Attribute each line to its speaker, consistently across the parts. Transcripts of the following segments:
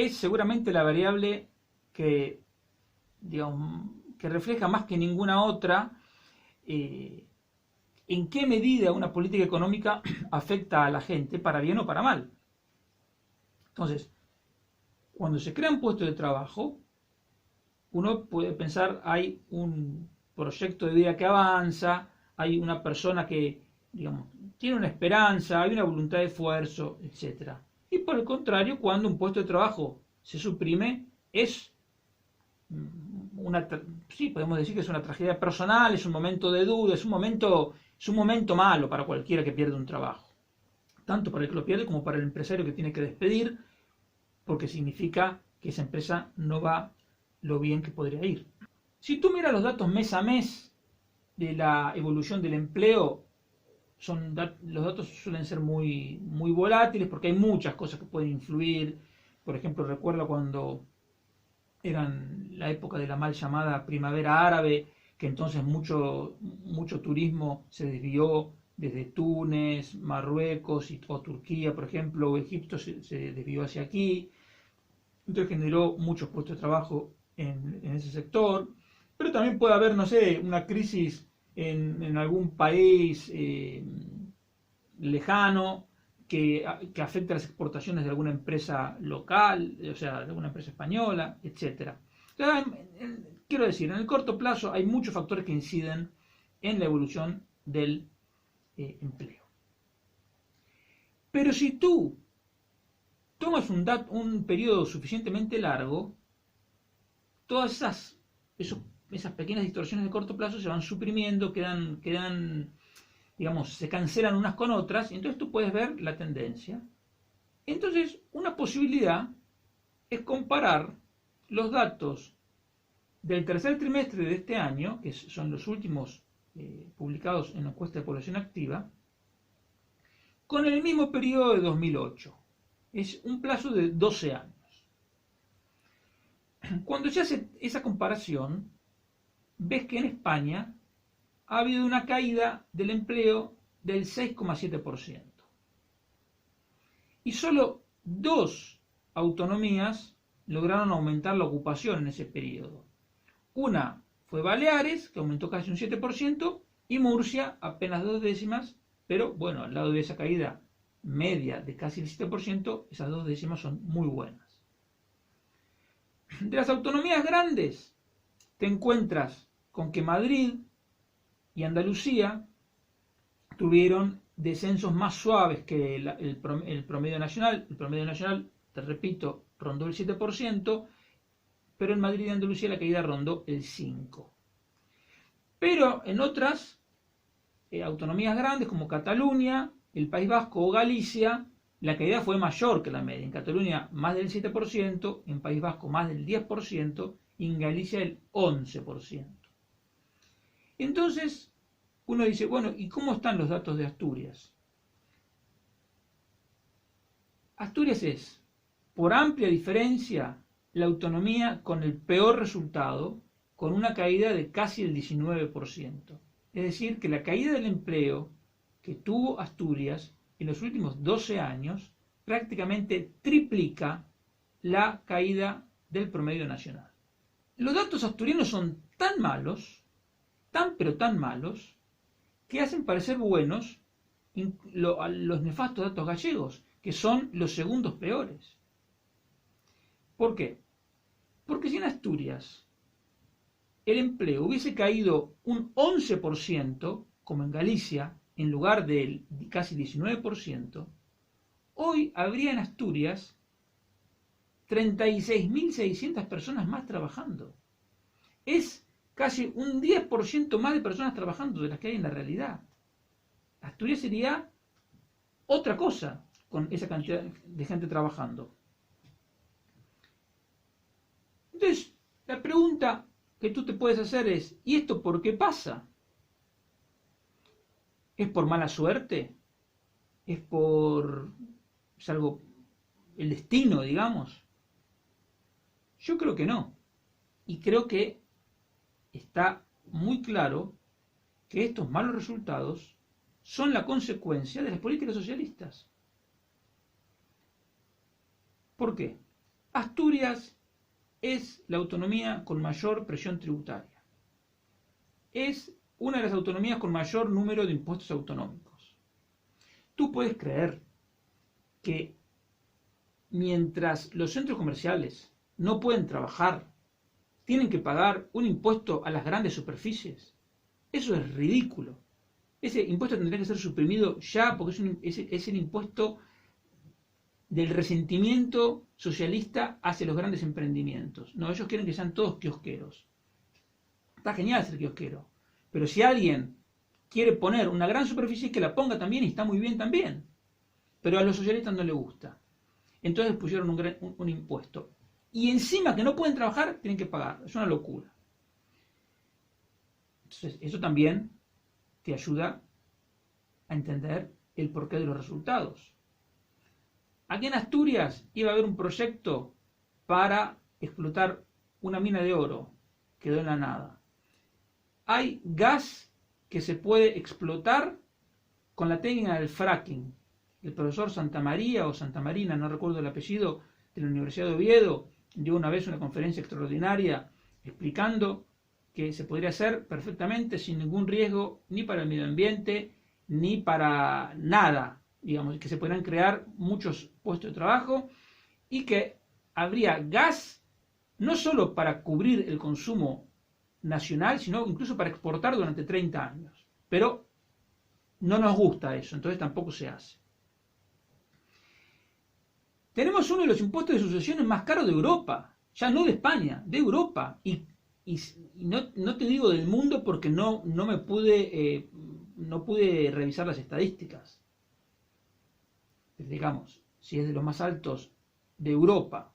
Speaker 1: es seguramente la variable que, digamos, que refleja más que ninguna otra en qué medida una política económica afecta a la gente, para bien o para mal. Entonces, cuando se crean puestos de trabajo, uno puede pensar, hay un proyecto de vida que avanza, hay una persona que, digamos, tiene una esperanza, hay una voluntad de esfuerzo, etcétera. Y por el contrario, cuando un puesto de trabajo se suprime, es una, sí, podemos decir que es una tragedia personal, es un momento de duda, es un momento malo para cualquiera que pierde un trabajo. Tanto para el que lo pierde como para el empresario que tiene que despedir, porque significa que esa empresa no va lo bien que podría ir. Si tú miras los datos mes a mes de la evolución del empleo, los datos suelen ser muy volátiles porque hay muchas cosas que pueden influir. Por ejemplo, recuerdo cuando eran la época de la mal llamada primavera árabe, que entonces mucho turismo se desvió desde Túnez, Marruecos o Turquía, por ejemplo, o Egipto se desvió hacia aquí. Entonces generó muchos puestos de trabajo en ese sector. Pero también puede haber, no sé, una crisis en algún país lejano que afecte a las exportaciones de alguna empresa local, o sea, de alguna empresa española, etcétera. Quiero decir, en el corto plazo hay muchos factores que inciden en la evolución del empleo. Pero si tú tomas un periodo suficientemente largo, todas esas pequeñas distorsiones de corto plazo se van suprimiendo, quedan, digamos, se cancelan unas con otras, y entonces tú puedes ver la tendencia. Entonces, una posibilidad es comparar los datos del tercer trimestre de este año, que son los últimos publicados en la encuesta de población activa, con el mismo periodo de 2008. Es un plazo de 12 años. Cuando se hace esa comparación, ves que en España ha habido una caída del empleo del 6,7%. Y solo dos autonomías lograron aumentar la ocupación en ese periodo. Una fue Baleares, que aumentó casi un 7%, y Murcia apenas 2 décimas, pero bueno, al lado de esa caída media de casi el 7%, esas 2 décimas son muy buenas. De las autonomías grandes, te encuentras con que Madrid y Andalucía tuvieron descensos más suaves que el promedio nacional. El promedio nacional, te repito, rondó el 7%, pero en Madrid y Andalucía la caída rondó el 5%. Pero en otras autonomías grandes como Cataluña, el País Vasco o Galicia, la caída fue mayor que la media. En Cataluña más del 7%, en País Vasco más del 10% y en Galicia el 11%. Entonces, uno dice, bueno, ¿y cómo están los datos de Asturias? Asturias es, por amplia diferencia, la autonomía con el peor resultado, con una caída de casi el 19%. Es decir, que la caída del empleo que tuvo Asturias en los últimos 12 años prácticamente triplica la caída del promedio nacional. Los datos asturianos son tan malos, pero tan malos, que hacen parecer buenos los nefastos datos gallegos, que son los segundos peores. ¿Por qué? Porque si en Asturias el empleo hubiese caído un 11%, como en Galicia, en lugar del casi 19%, hoy habría en Asturias 36.600 personas más trabajando. Es casi un 10% más de personas trabajando de las que hay en la realidad. Asturias sería otra cosa con esa cantidad de gente trabajando. Entonces, la pregunta que tú te puedes hacer es, ¿y esto por qué pasa? ¿Es por mala suerte? ¿Es algo, el destino, digamos? Yo creo que no. Y creo que está muy claro que estos malos resultados son la consecuencia de las políticas socialistas. ¿Por qué? Asturias es la autonomía con mayor presión tributaria. Es una de las autonomías con mayor número de impuestos autonómicos. Tú puedes creer que mientras los centros comerciales no pueden trabajar, tienen que pagar un impuesto a las grandes superficies. Eso es ridículo. Ese impuesto tendría que ser suprimido ya porque es el impuesto del resentimiento socialista hacia los grandes emprendimientos. No, ellos quieren que sean todos kiosqueros. Está genial ser kiosquero, pero si alguien quiere poner una gran superficie, que la ponga también y está muy bien también. Pero a los socialistas no les gusta. Entonces pusieron un impuesto. Y encima que no pueden trabajar, tienen que pagar. Es una locura. Entonces, eso también te ayuda a entender el porqué de los resultados. Aquí en Asturias iba a haber un proyecto para explotar una mina de oro. Quedó en la nada. Hay gas que se puede explotar con la técnica del fracking. El profesor Santamaría o Santamarina, no recuerdo el apellido, de la Universidad de Oviedo, dio una vez una conferencia extraordinaria explicando que se podría hacer perfectamente sin ningún riesgo ni para el medio ambiente ni para nada, digamos, que se podrían crear muchos puestos de trabajo y que habría gas no solo para cubrir el consumo nacional, sino incluso para exportar durante 30 años. Pero no nos gusta eso, entonces tampoco se hace. Tenemos uno de los impuestos de sucesiones más caros de Europa, ya no de España, de Europa. Y no te digo del mundo porque no pude revisar las estadísticas. Pero digamos, si es de los más altos de Europa,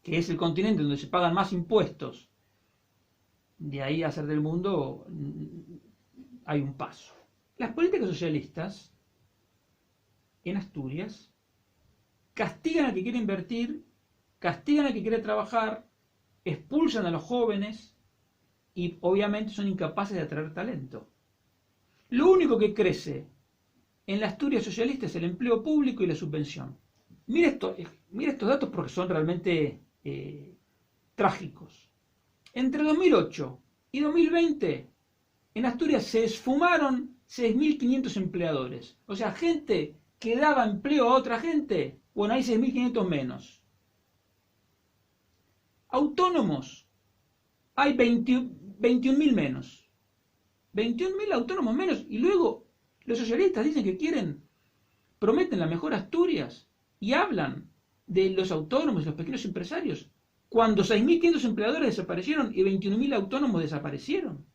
Speaker 1: que es el continente donde se pagan más impuestos, de ahí a ser del mundo hay un paso. Las políticas socialistas en Asturias castigan al que quiere invertir, castigan al que quiere trabajar, expulsan a los jóvenes y obviamente son incapaces de atraer talento. Lo único que crece en la Asturias socialista es el empleo público y la subvención. Mira estos datos porque son realmente trágicos. Entre 2008 y 2020, en Asturias se esfumaron 6.500 empleadores. O sea, gente que daba empleo a otra gente, bueno, hay 6.500 menos. Autónomos, hay 21.000 menos. 21.000 autónomos menos. Y luego los socialistas dicen que prometen la mejor Asturias y hablan de los autónomos y los pequeños empresarios, cuando 6.500 empleadores desaparecieron y 21.000 autónomos desaparecieron.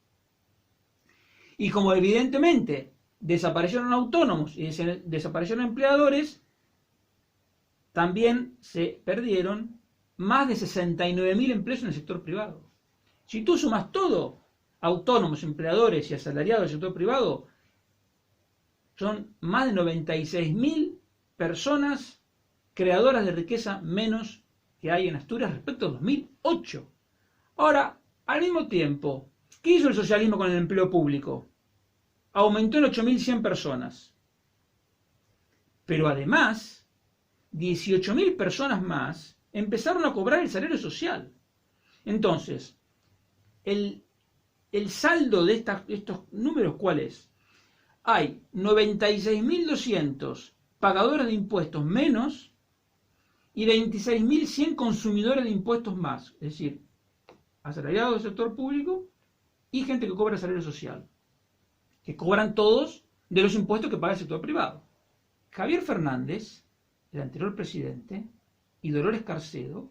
Speaker 1: Y como evidentemente desaparecieron autónomos y desaparecieron empleadores, también se perdieron más de 69.000 empleos en el sector privado. Si tú sumas todo, autónomos, empleadores y asalariados del sector privado, son más de 96.000 personas creadoras de riqueza menos que hay en Asturias respecto a 2008. Ahora, al mismo tiempo, ¿qué hizo el socialismo con el empleo público? Aumentó en 8.100 personas. Pero además, 18.000 personas más empezaron a cobrar el salario social. Entonces, el saldo de estos números, ¿cuál es? Hay 96.200 pagadores de impuestos menos y 26.100 consumidores de impuestos más. Es decir, asalariados del sector público y gente que cobra salario social, que cobran todos de los impuestos que paga el sector privado. Javier Fernández, el anterior presidente, y Dolores Carcedo,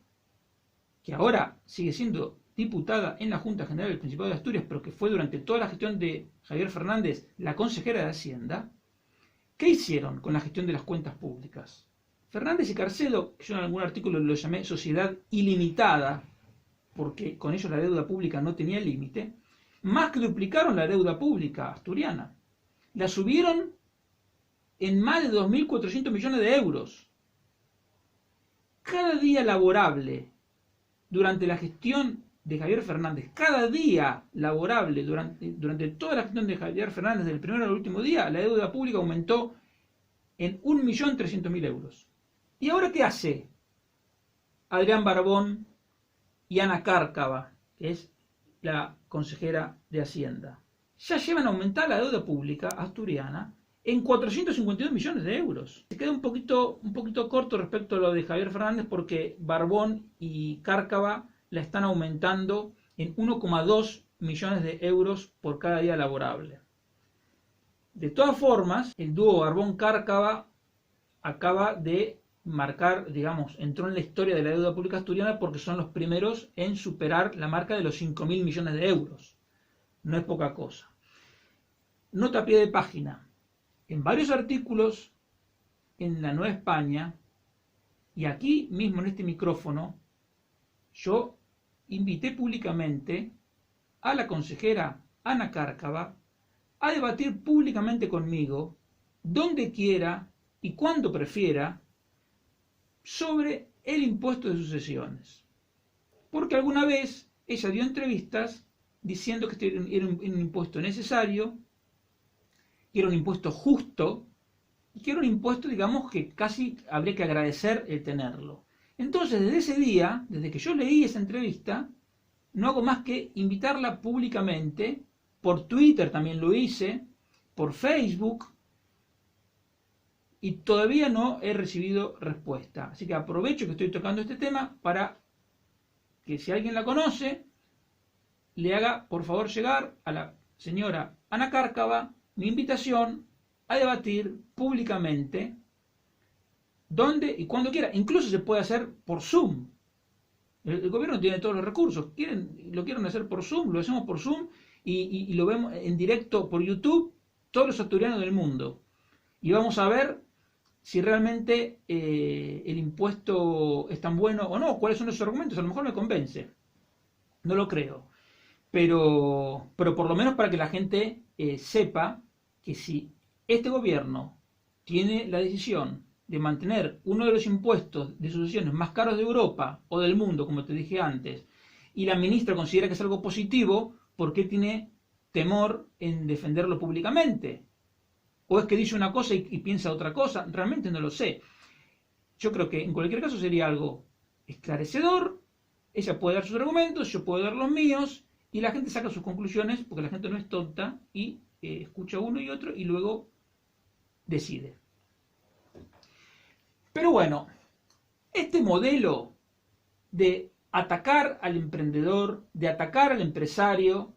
Speaker 1: que ahora sigue siendo diputada en la Junta General del Principado de Asturias, pero que fue durante toda la gestión de Javier Fernández la consejera de Hacienda, ¿qué hicieron con la gestión de las cuentas públicas? Fernández y Carcedo, que yo en algún artículo lo llamé sociedad ilimitada, porque con ellos la deuda pública no tenía límite, más que duplicaron la deuda pública asturiana. La subieron en más de 2.400 millones de euros. Cada día laborable durante la gestión de Javier Fernández, cada día laborable durante toda la gestión de Javier Fernández, del primero al último día, la deuda pública aumentó en 1.300.000 euros. ¿Y ahora qué hace Adrián Barbón y Ana Cárcava, que es la consejera de Hacienda, ya llevan a aumentar la deuda pública asturiana en 452 millones de euros. Se queda un poquito corto respecto a lo de Javier Fernández porque Barbón y Cárcava la están aumentando en 1,2 millones de euros por cada día laborable. De todas formas, el dúo Barbón-Cárcava acaba de marcar, digamos, entró en la historia de la deuda pública asturiana porque son los primeros en superar la marca de los 5.000 millones de euros. No es poca cosa. Nota a pie de página. En varios artículos en La Nueva España, y aquí mismo en este micrófono, yo invité públicamente a la consejera Ana Cárcava a debatir públicamente conmigo, donde quiera y cuando prefiera, sobre el impuesto de sucesiones. Porque alguna vez ella dio entrevistas diciendo que este era un impuesto necesario, que era un impuesto justo, y que era un impuesto, digamos, que casi habría que agradecer el tenerlo. Entonces, desde ese día, desde que yo leí esa entrevista, no hago más que invitarla públicamente, por Twitter también lo hice, por Facebook, y todavía no he recibido respuesta. Así que aprovecho que estoy tocando este tema para que si alguien la conoce, le haga por favor llegar a la señora Ana Cárcava mi invitación a debatir públicamente donde y cuando quiera. Incluso se puede hacer por Zoom. El gobierno tiene todos los recursos. Lo quieren hacer por Zoom, lo hacemos por Zoom y lo vemos en directo por YouTube, todos los asturianos del mundo. Y vamos a ver si realmente el impuesto es tan bueno o no, cuáles son esos argumentos. A lo mejor me convence. No lo creo. Pero por lo menos para que la gente sepa que si este gobierno tiene la decisión de mantener uno de los impuestos de sucesiones más caros de Europa o del mundo, como te dije antes, y la ministra considera que es algo positivo, ¿por qué tiene temor en defenderlo públicamente? ¿O es que dice una cosa y piensa otra cosa? Realmente no lo sé. Yo creo que en cualquier caso sería algo esclarecedor. Ella puede dar sus argumentos, yo puedo dar los míos, y la gente saca sus conclusiones, porque la gente no es tonta, y escucha uno y otro, y luego decide. Pero bueno, este modelo de atacar al emprendedor, de atacar al empresario,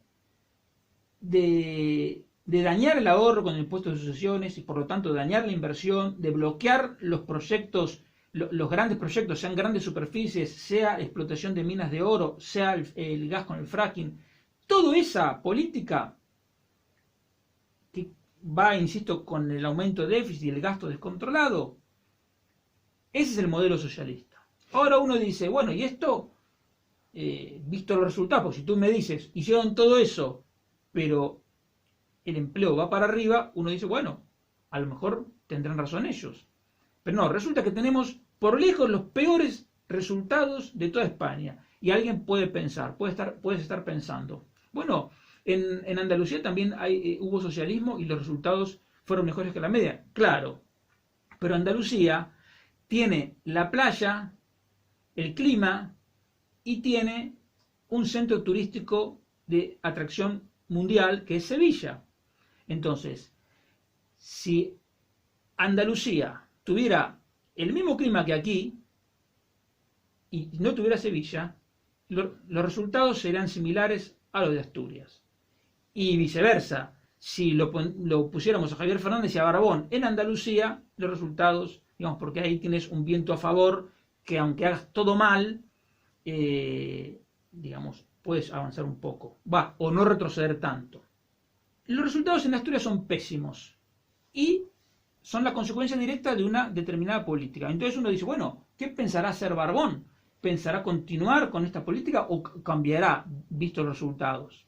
Speaker 1: de dañar el ahorro con el impuesto de sucesiones y por lo tanto dañar la inversión, de bloquear los proyectos, los grandes proyectos, sean grandes superficies, sea explotación de minas de oro, sea el gas con el fracking, toda esa política que va, insisto, con el aumento de déficit y el gasto descontrolado, ese es el modelo socialista. Ahora uno dice, bueno, y esto, visto los resultados, porque si tú me dices, hicieron todo eso, pero el empleo va para arriba, uno dice, bueno, a lo mejor tendrán razón ellos. Pero no, resulta que tenemos por lejos los peores resultados de toda España. Y alguien puede pensar, puedes estar pensando, bueno, en Andalucía también hubo socialismo y los resultados fueron mejores que la media. Claro, pero Andalucía tiene la playa, el clima y tiene un centro turístico de atracción mundial que es Sevilla. Entonces, si Andalucía tuviera el mismo clima que aquí y no tuviera Sevilla, los resultados serían similares a los de Asturias. Y viceversa, si lo pusiéramos a Javier Fernández y a Barbón en Andalucía, los resultados, digamos, porque ahí tienes un viento a favor que aunque hagas todo mal, digamos, puedes avanzar un poco, o no retroceder tanto. Los resultados en Asturias son pésimos y son la consecuencia directa de una determinada política. Entonces uno dice, bueno, ¿qué pensará hacer Barbón? ¿Pensará continuar con esta política o cambiará, visto los resultados?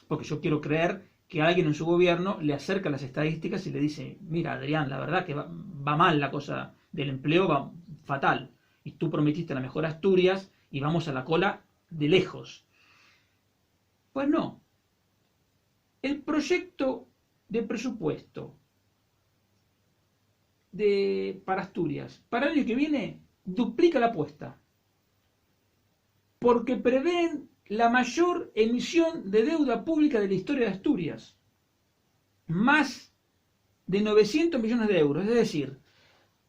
Speaker 1: Porque yo quiero creer que alguien en su gobierno le acerca las estadísticas y le dice, mira, Adrián, la verdad que va mal la cosa del empleo, va fatal. Y tú prometiste la mejor Asturias y vamos a la cola de lejos. Pues no. El proyecto de presupuesto para Asturias para el año que viene duplica la apuesta. porque prevén la mayor emisión de deuda pública de la historia de Asturias. Más de 900 millones de euros. Es decir,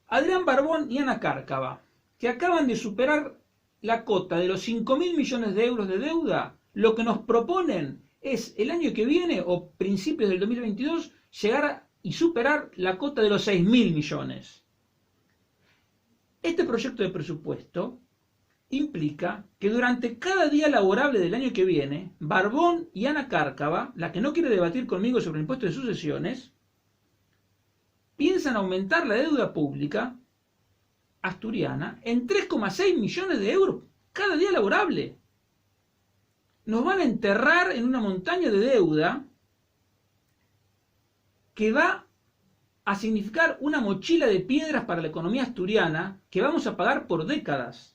Speaker 1: Adrián Barbón y Ana Cárcava, que acaban de superar la cota de los 5.000 millones de euros de deuda, lo que nos proponen es el año que viene o principios del 2022 llegar y superar la cota de los 6.000 millones. Este proyecto de presupuesto implica que durante cada día laborable del año que viene, Barbón y Ana Cárcava, la que no quiere debatir conmigo sobre el impuesto de sucesiones, piensan aumentar la deuda pública asturiana en 3,6 millones de euros cada día laborable. Nos van a enterrar en una montaña de deuda que va a significar una mochila de piedras para la economía asturiana que vamos a pagar por décadas.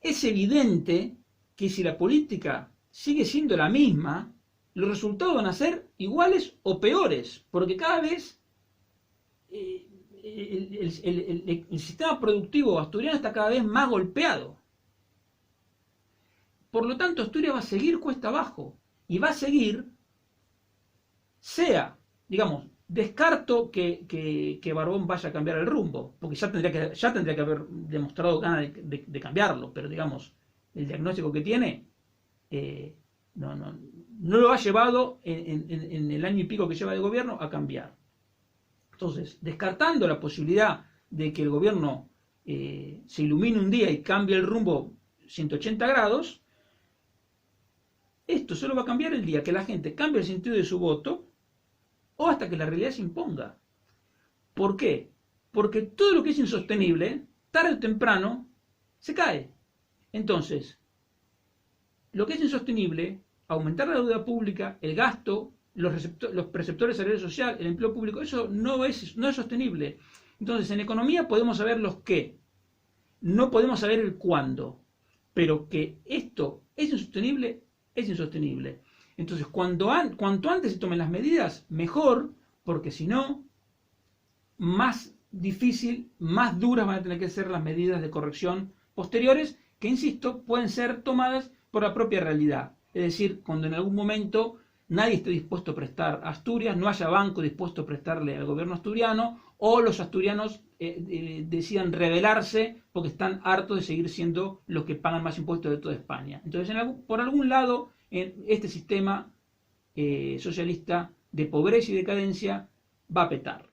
Speaker 1: Es evidente que si la política sigue siendo la misma, los resultados van a ser iguales o peores, porque cada vez el sistema productivo asturiano está cada vez más golpeado. Por lo tanto, Asturias va a seguir cuesta abajo y va a seguir, digamos, descarto que Barbón vaya a cambiar el rumbo, porque ya tendría que haber demostrado ganas de cambiarlo, pero digamos, el diagnóstico que tiene no lo ha llevado en el año y pico que lleva de gobierno a cambiar. Entonces, descartando la posibilidad de que el gobierno se ilumine un día y cambie el rumbo 180 grados, esto solo va a cambiar el día que la gente cambie el sentido de su voto o hasta que la realidad se imponga. ¿Por qué? Porque todo lo que es insostenible, tarde o temprano, se cae. Entonces, lo que es insostenible, aumentar la deuda pública, el gasto, los preceptores de salario social, el empleo público, eso no es sostenible. Entonces, en economía podemos saber los qué, no podemos saber el cuándo, pero que esto es insostenible, es insostenible. Entonces, cuanto antes se tomen las medidas, mejor, porque si no, más difícil, más duras van a tener que ser las medidas de corrección posteriores, que, insisto, pueden ser tomadas por la propia realidad. Es decir, cuando en algún momento nadie esté dispuesto a prestar a Asturias, no haya banco dispuesto a prestarle al gobierno asturiano, o los asturianos decidan rebelarse porque están hartos de seguir siendo los que pagan más impuestos de toda España. Entonces, por algún lado, en este sistema socialista de pobreza y decadencia va a petar.